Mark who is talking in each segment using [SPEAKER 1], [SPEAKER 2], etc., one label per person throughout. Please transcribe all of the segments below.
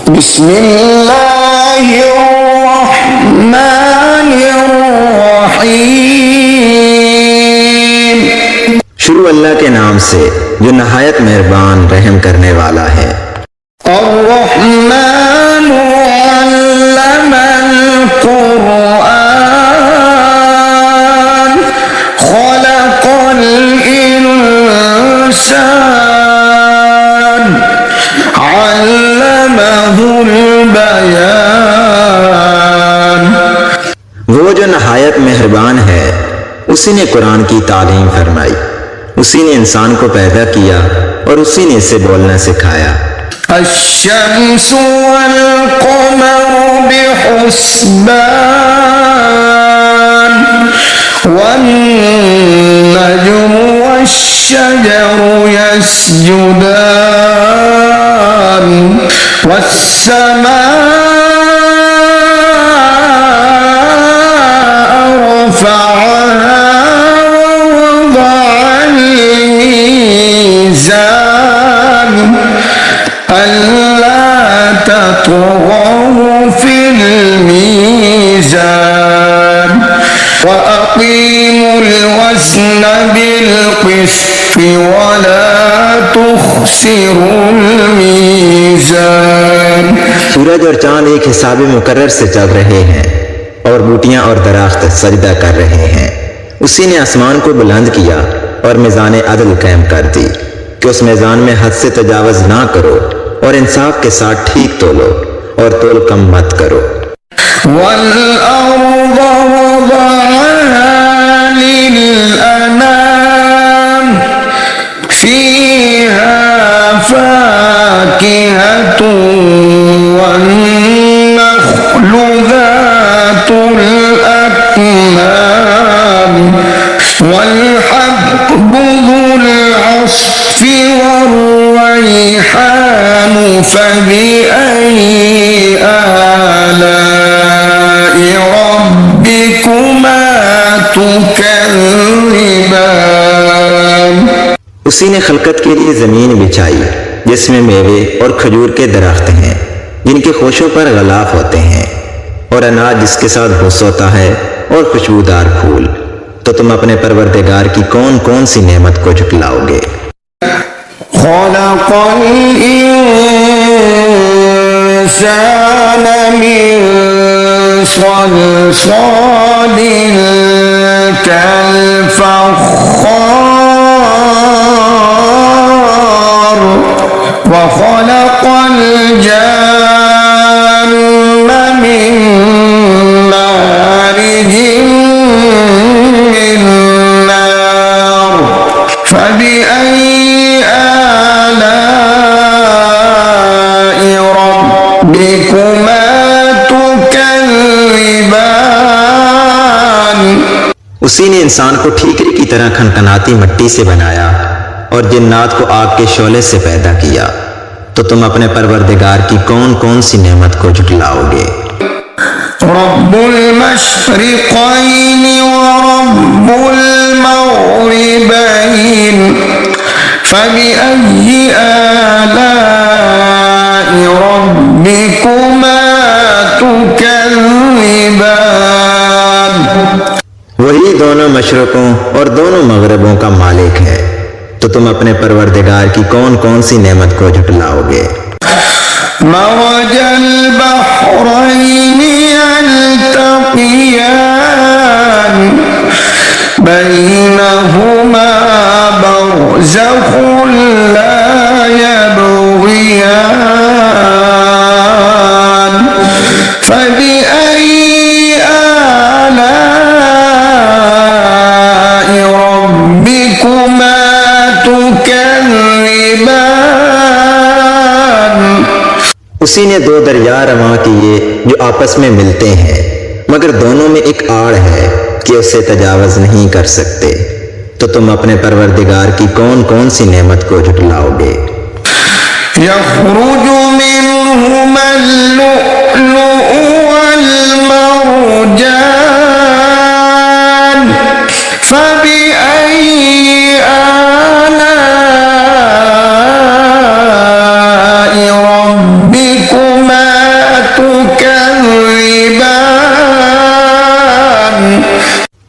[SPEAKER 1] बिस्मिल्लाहिर्रहमानिर्रहीम।
[SPEAKER 2] शुरू अल्लाह के नाम से जो नहायत मेहरबान रहम करने वाला है।
[SPEAKER 1] अर्रहमानु अल्लमल कुरआन खलक़ल इंसान अल्लमहुल बयान।
[SPEAKER 2] वो जो नहायत मेहरबान है, उसी ने कुरान की तालीम फरमाई, उसी ने इंसान को पैदा किया और उसी ने इसे बोलना सिखाया।
[SPEAKER 1] अश्शम्सु वल क़मरु बिहुस्बान वन्नजुमु वश्शजरु यस्जुदान वस्समाअ रफ़अहा ववضعल मीज़ान अल्ला तत्गौ फिल मीज़ान वअक़ीमुल वज़्न बिल क़िस्ति वला तुख़्सिरुल मीज़ान।
[SPEAKER 2] सूरज और चांद एक हिसाबे मुकर्रर से चल रहे हैं और बूटियां और दरख्त सजदा कर रहे हैं। उसी ने आसमान को बुलंद किया और मीज़ान अदल कायम कर दी कि उस मीज़ान में हद से तजावज़ ना करो और इंसाफ के साथ ठीक तोलो और तोल कम मत करो।
[SPEAKER 1] वल-अर्ज़ वज़अहा लिल-अनाम फ़ीहा फ़ाकिहतुन वन-नख़्लु ज़ातुल अक्माम वल-हब्बु ज़ुल-अस्फ़ि वर-रैहान फ़बिअय्यि आलाइ रब्बिकुमा तुकज़्ज़िबान।
[SPEAKER 2] उसी ने खलकत के लिए जमीन बिछाई जिसमें मेवे और खजूर के दरख्त हैं जिनके खोशों पर गलाफ होते हैं और अनाज जिसके साथ भुस होता है और खुशबूदार फूल। तो तुम अपने परवरदिगार की कौन कौन सी नेमत को झुटलाओगे।
[SPEAKER 1] खलक़ल इंसान मिन सलसालिन कल-फ़ख़्ख़ार व खलक़ल जान्न मिन मारिजिन मिन नार फ़बिअय्यि आलाइ रब्बिकुमा तुकज़्ज़िबान।
[SPEAKER 2] उसी ने इंसान को ठीकरी की तरह खनखनाती मिट्टी से बनाया और जिन्नात को आग के शोले से पैदा किया। तो तुम अपने परवरदिगार की कौन कौन सी नेमत को झुटलाओगे।
[SPEAKER 1] रब्बुल मशरिक़ैनि व रब्बुल मग़रिबैन फ़बिअय्यि आलाइ रब्बिकुमा तुकज़्ज़िबान।
[SPEAKER 2] वही दोनों मशरकों और दोनों मगरबों का मालिक है। तो तुम अपने परवरदिगार की कौन कौन सी नेमत को झुटलाओगे।
[SPEAKER 1] मरजल बहरैनि यल्तक़ियान बैनहुमा बरज़ख़ुन ला यबग़ियान फ़बिअय्यि आलाइ रब्बिकुमा तुकज़्ज़िबान।
[SPEAKER 2] उसी ने दो दरिया रवां किए जो आपस में मिलते हैं मगर दोनों में एक आड़ है कि उसे तजावज़ नहीं कर सकते। तो तुम अपने परवरदिगार की कौन कौन सी नेमत को झुटलाओगे।
[SPEAKER 1] यख़्रुजु मिन्हुमल लुअ्लुअु वल मरजान फ़बिअय्यि आलाइ रब्बिकुमा تكذبان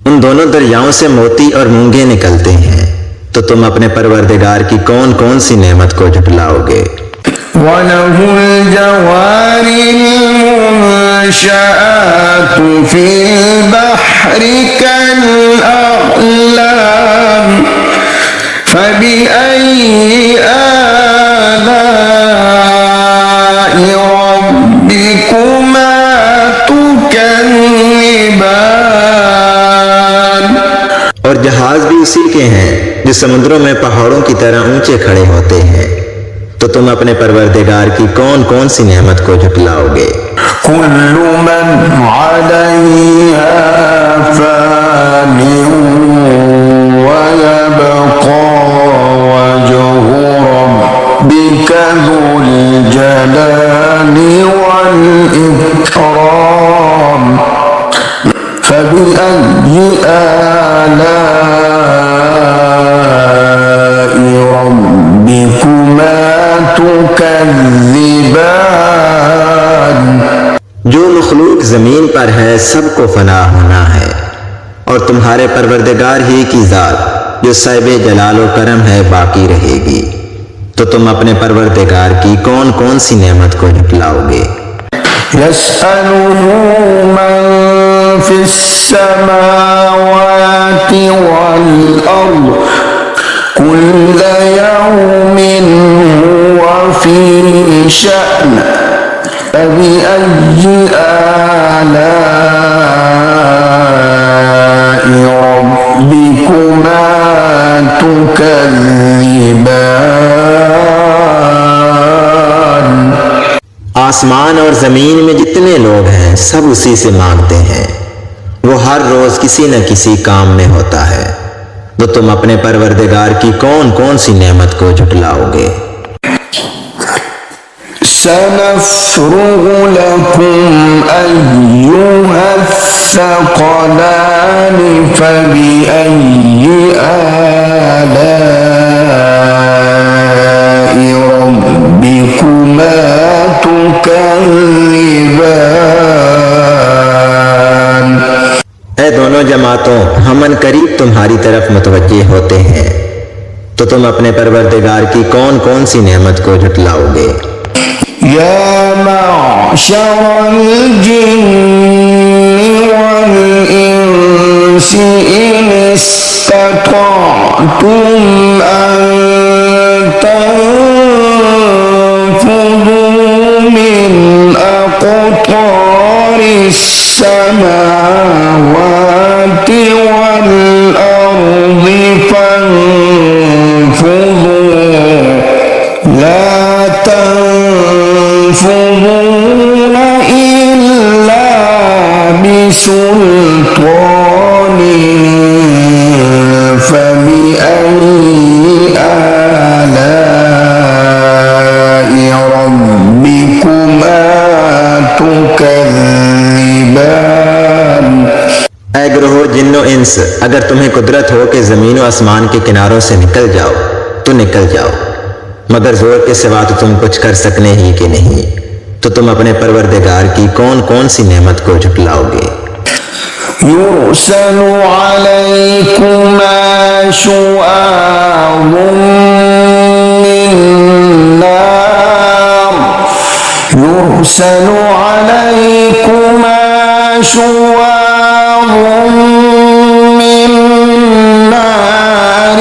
[SPEAKER 2] उन दोनों दरियाओं से मोती और मूंगे निकलते हैं, तो तुम अपने परवरदिगार की कौन कौन सी नेमत को झुटलाओगे।
[SPEAKER 1] وله الجوار المنشآت في البحر كالأعلام فبأي آلاء ربكما تكذبان
[SPEAKER 2] और जहाज भी उसी के हैं जो समुद्रों में पहाड़ों की तरह ऊंचे खड़े होते हैं, तो तुम अपने परवरदिगार की कौन कौन सी नेमत को झुटलाओगे।
[SPEAKER 1] كل من عليها فان ويبقى وجه ربك ذو الجلال والإكرام فبأي آلاء ربكما تكذبان
[SPEAKER 2] जो मखलूक जमीन पर है सबको फना होना है, और तुम्हारे परवरदिगार ही की जात जो साहिबे जलाल व करम है बाकी रहेगी, तो तुम अपने परवरदिगार की कौन कौन सी नेमत को झुटलाओगे।
[SPEAKER 1] يسأله من في السماوات والأرض كل يوم هو في شأن فبأي آلاء ربكما تكذبان
[SPEAKER 2] आसमान और जमीन में जितने लोग हैं सब उसी से मांगते हैं, वो हर रोज किसी न किसी काम में होता है, तो तुम अपने परवरदिगार की कौन कौन सी नेमत को झुटलाओगे।
[SPEAKER 1] سنفرغ لكم أيها الثقلان فبأي آلاء ربكما تكذبان
[SPEAKER 2] ऐ दोनों जमातों, हमन करीब तुम्हारी तरफ मुतवज्जे होते हैं, तो तुम अपने परवरदिगार की कौन कौन सी नेमत को झुटलाओगे।
[SPEAKER 1] يا معشر الجن والإنس إن استطعتم أن تنفذوا من أقطار السماوات والأرض فانفذوا لا تنفذون إلا بسلطان فبأي آلاء ربكما تكذبان
[SPEAKER 2] ऐ ग्रहो जिन्नो इंस, अगर तुम्हें कुदरत हो कि जमीन और आसमान के किनारों से निकल जाओ तो निकल जाओ, मगर जोर के सिवा तो तुम कुछ कर सकने ही कि नहीं, तो तुम अपने परवरदिगार की कौन कौन सी नेमत को झुटलाओगे।
[SPEAKER 1] يرسل عليكما شواظ من نار يرسل عليكما شواظ من نار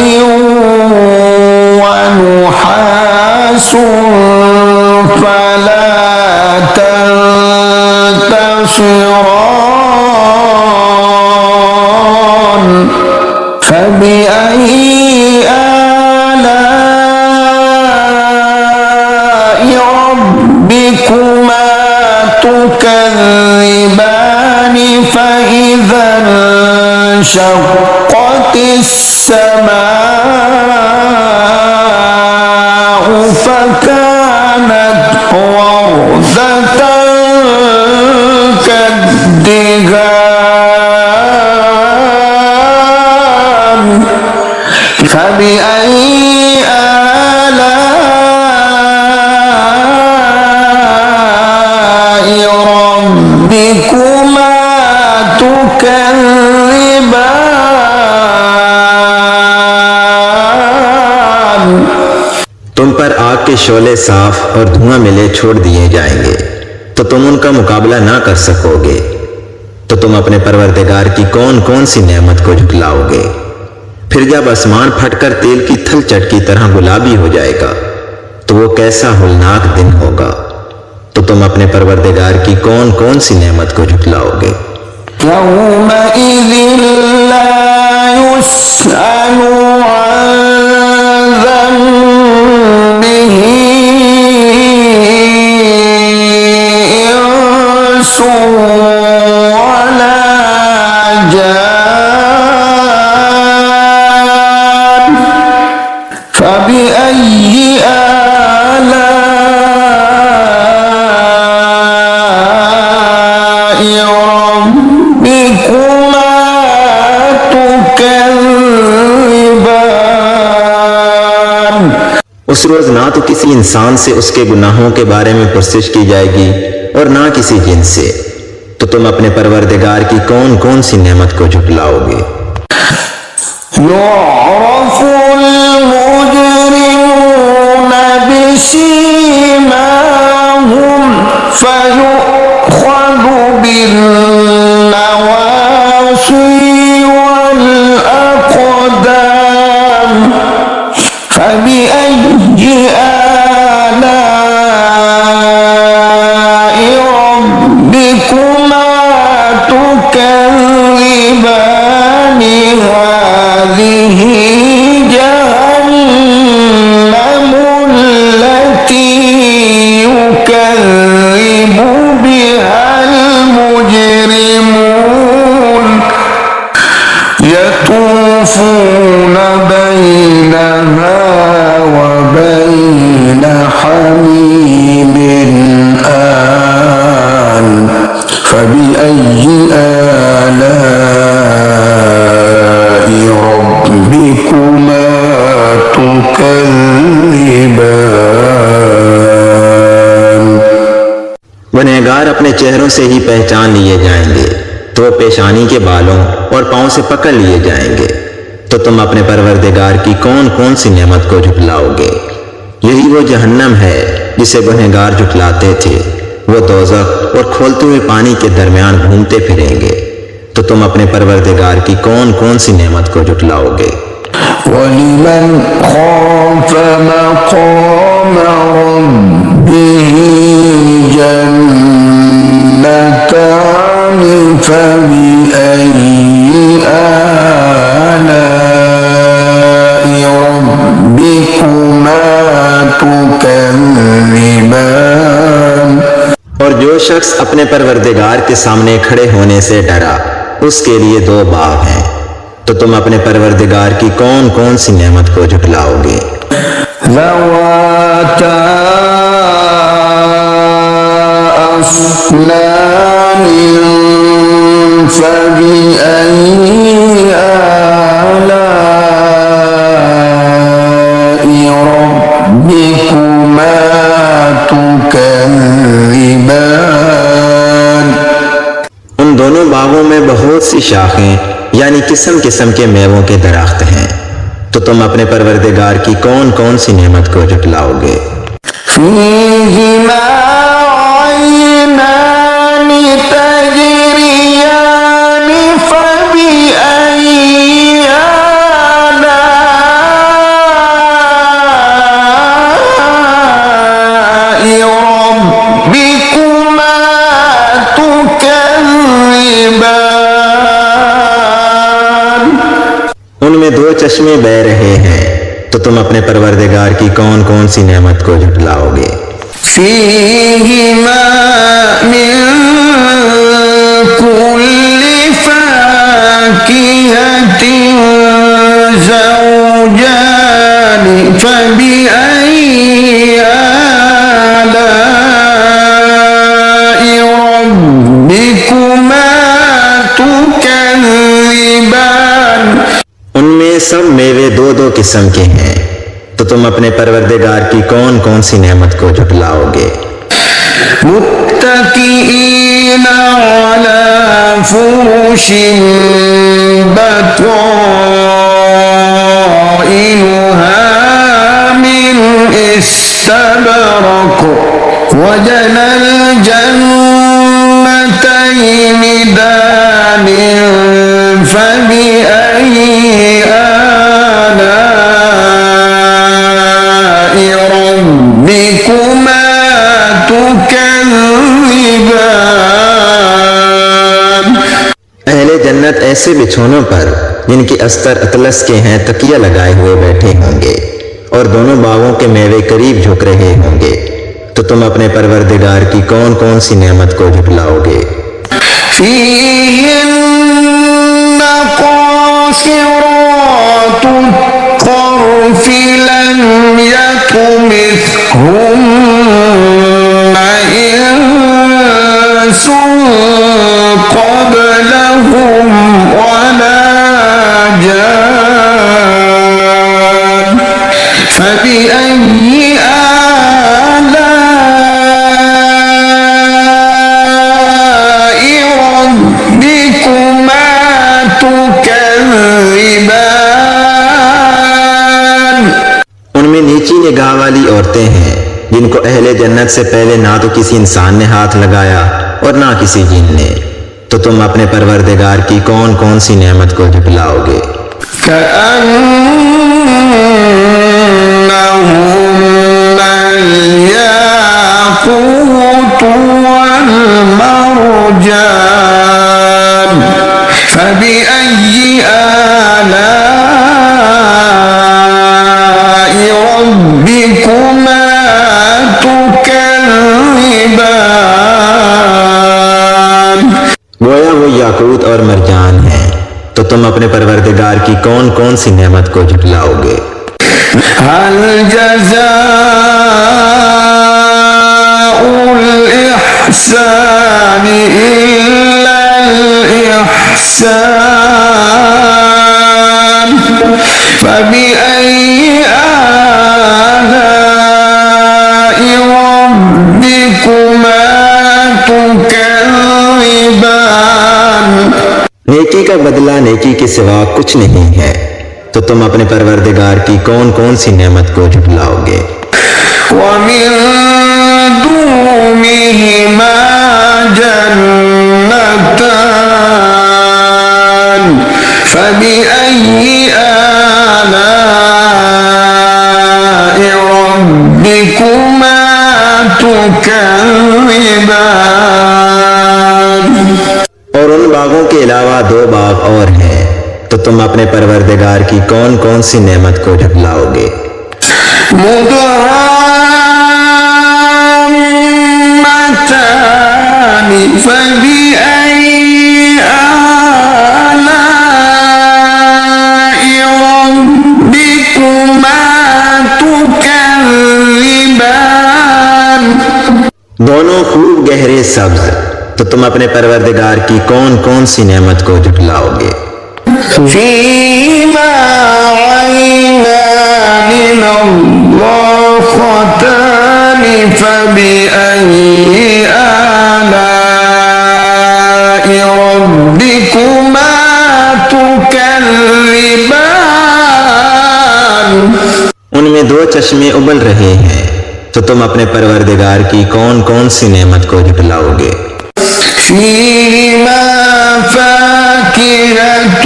[SPEAKER 1] ونحاس فلا تنتصران فبأي آلاء ربكما تكذبان فإذا انشقت السماء فكانت وردة كالدهان فبأي آلاء
[SPEAKER 2] पर आग के शोले साफ और धुआं मिले छोड़ दिए जाएंगे तो तुम उनका मुकाबला ना कर सकोगे। तो तुम अपने परवरदिगार की कौन कौन सी नेमत को झुटलाओगे। फिर जब आसमान फटकर तेल की थलचट की तरह गुलाबी हो जाएगा तो वो कैसा होलनाक दिन होगा। तो तुम अपने परवरदिगार की कौन कौन सी नेमत को झुटलाओगे।
[SPEAKER 1] यौमइज़िन ला युस्अलु अन ज़ंबिही इंसुन वला जान फबिअय्यि आलाइ रब्बिकुमा तुकज़्ज़िबान।
[SPEAKER 2] उस रोज ना तो किसी इंसान से उसके गुनाहों के बारे में पुरसिश की जाएगी और ना किसी जिन से। तो तुम अपने परवरदिगार की कौन कौन सी नेमत को झुटलाओगे।
[SPEAKER 1] युअरफ़ुल मुजरिमून बिसीमाहुम फयुख़ज़ु बिन्नवासि वल अक़दाम फबिअय्यि आलाइ रब्बिकुमा तुकज़्ज़िबान। हाज़िहि जहन्नमु अल्लती युकज़्ज़िबु बिहल मुजरिमून यतूफ़ून बैनहा व बैन हमीमिन आन फबिअय्यि आलाइ रब्बिकुमा तुकज़्ज़िबान।
[SPEAKER 2] गुनहगार अपने चेहरों से ही पहचान लिए जाएंगे तो पेशानी के बालों और पांव से पकड़ लिए जाएंगे। तो तुम अपने परवरदिगार की कौन कौन सी नेमत को झुटलाओगे। यही वो जहन्नम है जिसे गुनहगार झुटलाते थे। वो दोज़ख और खोलते हुए पानी के दरमियान घूमते फिरेंगे। तो तुम अपने परवरदिगार की कौन कौन सी नेमत को झुटलाओगे।
[SPEAKER 1] वलिमन खाफ़ मक़ाम रब्बिही जन्नतान फबिअय्यि आलाइ रब्बिकुमा तुकज़्ज़िबान।
[SPEAKER 2] और जो शख्स अपने परवरदिगार के सामने खड़े होने से डरा उसके लिए दो बाग हैं। तो तुम अपने परवरदिगार की कौन कौन सी नेमत को झुटलाओगे।
[SPEAKER 1] ज़वाता अफ़नान फबिअय्यि आलाइ रब्बिकुमा तुकज़्ज़िबान।
[SPEAKER 2] उन दोनों बागों में बहुत सी शाखें यानी किस्म किस्म के मेवों के दरख्त हैं। तो तुम अपने परवरदिगार की कौन कौन सी नेमत को झुटलाओगे।
[SPEAKER 1] फ़ीहिमा ऐनान तजरियान फबिअय्यि आलाइ रब्बिकुमा तुकज़्ज़िबान।
[SPEAKER 2] उनमें दो चश्मे बह रहे हैं। तो तुम अपने परवरदिगार की कौन कौन सी नेमत को झुटलाओगे।
[SPEAKER 1] फ़ीहिमा मिन कुल्लि फ़ाकिहतिन ज़ौजान फबिअय्यि आलाइ रब्बिकुमा तुकज़्ज़िबान।
[SPEAKER 2] उनमें सब मेवे दो दो किस्म के हैं। तो तुम अपने परवरदिगार की कौन कौन सी नेमत को झुटलाओगे।
[SPEAKER 1] मुत्तकीईन अला फुरुशिन بطائنها من استبرق وجنى الجنتين دان فبأي آلاء ربكما تكذبان।
[SPEAKER 2] अहले जन्नत ऐसे बिछौनों पर जिनकी अस्तर अतलस के हैं तकिया लगाए हुए बैठे होंगे और दोनों बागों के मेवे करीब झुक रहे होंगे, तो तुम अपने परवरदिगार की कौन कौन सी नेमत को झुटलाओगे।
[SPEAKER 1] فيهن قاصرات الطرف لم يطمثهن إنس قبلهم ولا جان فبأي آلاء ربكما تكذبان।
[SPEAKER 2] उनमें नीची निगाह वाली औरतें हैं जिनको अहले जन्नत से पहले ना तो किसी इंसान ने हाथ लगाया और ना किसी जिन ने, तो तुम अपने परवरदिगार की कौन कौन सी नेमत को झुटलाओगे।
[SPEAKER 1] كأنهن الياقوت والمرجان فبأي آلاء ربكما تكذبان।
[SPEAKER 2] गोया वो याकूत और मरजान हैं, तो तुम अपने परवरदिगार की कौन कौन सी नेमत को झुटलाओगे।
[SPEAKER 1] هل جزاء الإحسان إلا الإحسان فبأي آلاء ربكما تكذبان।
[SPEAKER 2] नेकी का बदला नेकी के सिवा कुछ नहीं है, तो तुम अपने परवरदिगार की कौन कौन सी नेमत को झुटलाओगे।
[SPEAKER 1] ومن دونهما جنتان فبأي آلاء ربكما تكذبان।
[SPEAKER 2] और उन बागों के अलावा दो बाग और हैं, तो तुम अपने परवरदिगार की कौन कौन सी नेमत को झुटलाओगे।
[SPEAKER 1] مدهامتان فبأي آلاء ربكما تكذبان।
[SPEAKER 2] दोनों खूब गहरे सब्ज, तो तुम अपने परवरदिगार की कौन कौन सी नेमत को झुटलाओगे।
[SPEAKER 1] فيهما عينان نضاختان فبأي آلاء ربكما تكذبان।
[SPEAKER 2] उनमें दो चश्मे उबल रहे हैं, तो तुम अपने परवरदिगार की कौन कौन सी नेमत को झुटलाओगे।
[SPEAKER 1] فيهما فاكهة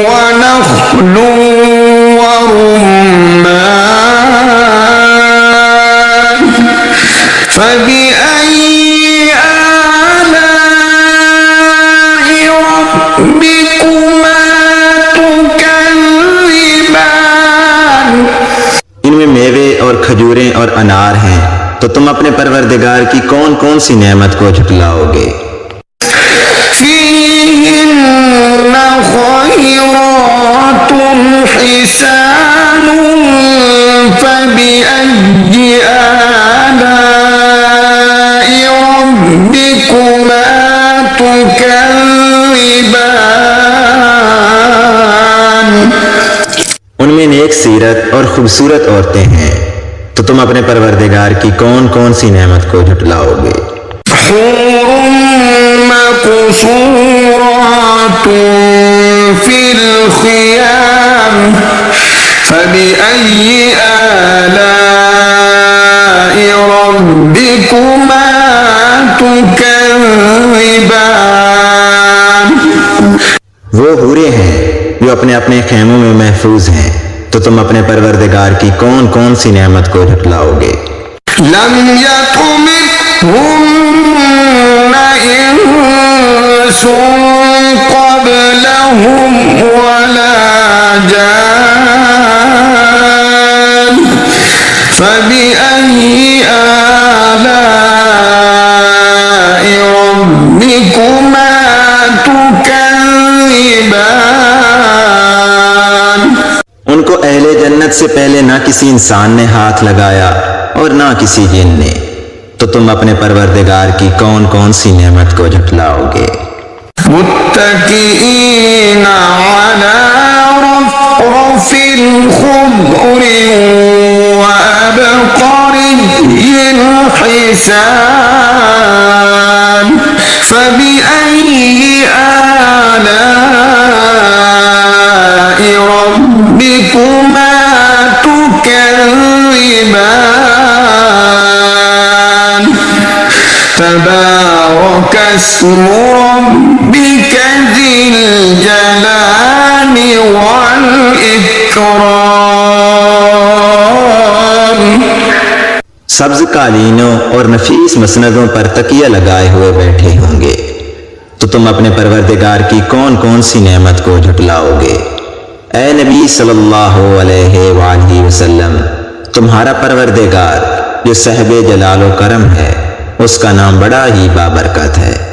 [SPEAKER 1] ونخل ورمان فبأي آلاء ربكما تكذبان।
[SPEAKER 2] इनमें मेवे और खजूरें और अनार हैं, तो तुम अपने परवरदिगार की कौन कौन सी नेमत को झुटलाओगे।
[SPEAKER 1] فيهن خيرات حسان فبأي آلاء ربكما تكذبان।
[SPEAKER 2] उनमें नेक सीरत और खूबसूरत औरतें हैं, तो तुम अपने परवरदिगार की कौन कौन सी नेमत को झुटलाओगे।
[SPEAKER 1] حور مقصورات
[SPEAKER 2] सोए हैं जो अपने अपने खेमों में महफूज हैं, तो तुम अपने परवरदिगार की कौन कौन सी नेमत को झुटलाओगे।
[SPEAKER 1] लम यतमिथुन्न इंसुन क़ब्लहुम वला जान फबिअय्यि आलाइ रब्बिकुमा तुकज़्ज़िबान।
[SPEAKER 2] उनको अहले जन्नत से पहले ना किसी इंसान ने हाथ लगाया और ना किसी जिन ने, तो तुम अपने परवरदिगार की कौन कौन सी नेमत को झुटलाओगे।
[SPEAKER 1] मुत्तकीईना अला रफ़रफ़िन ख़ुद्रिन व अबक़रिय्यिन हिसान फबिअय्यि आलाइ रब्बिकुमा तुकज़्ज़िबान तबारक अस्मु रब्बिक ज़िल जलाली वल इकराम।
[SPEAKER 2] सब्ज कालीनों और नफीस मसनदों पर तकिया लगाए हुए बैठे होंगे, तो तुम अपने परवरदिगार की कौन कौन सी नेमत को झुटलाओगे। ऐ नबी सल्लल्लाहु अलैहि वसल्लम, तुम्हारा परवरदिगार जो साहिब जलाल व करम है, उसका नाम बड़ा ही बाबरकत है।